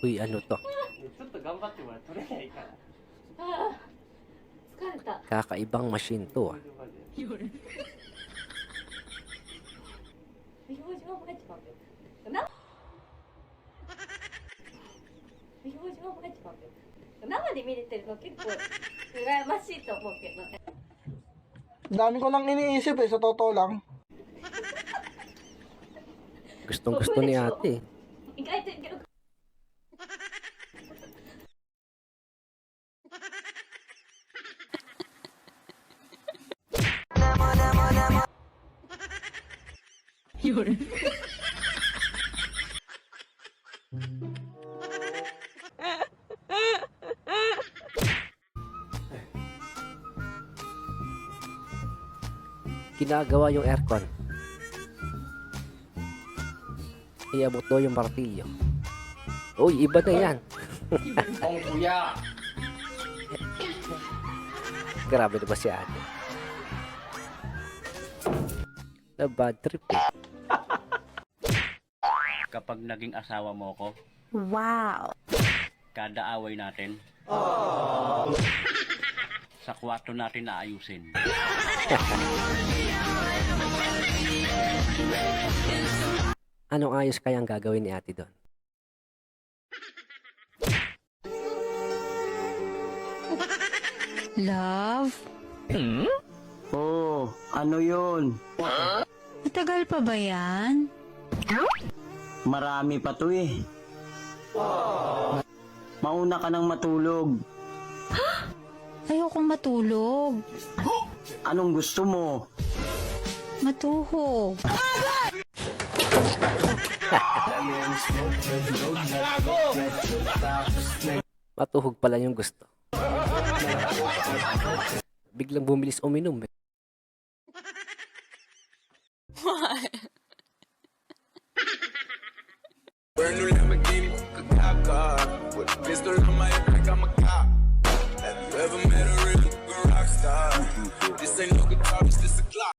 Uy, ano to? ちょっと頑張ってもら取れないから。あー疲れた。 Kakaibang machine to, ah. 表情が入っちまうよ。表情が入っちまうよ。生で見れてるの結構羨ましいと思うけどね。 Dami ko nang iniisip sa totoo lang. Gustong gusto ni ate. 意外といける。 Ginagawa yung aircon. Iabot daw yung martilyo. Uy, iba na yan. Ang kuya! Grabe na ba si ate? Na bad trip eh. Kapag naging asawa mo ko, Wow. kada away natin, sa kwarto natin naayusin. Anong ayos kayang gagawin ni ate doon? Love? Oh, ano yun? Matagal pa ba yan? Marami pa to eh. Mauna ka nang matulog. Ayokong matulog. Anong gusto mo? Matuhog. Matuhog pala yung gusto. Biglang bumilis uminom eh. Brand new Lamborghini, a cop car with a pistol on my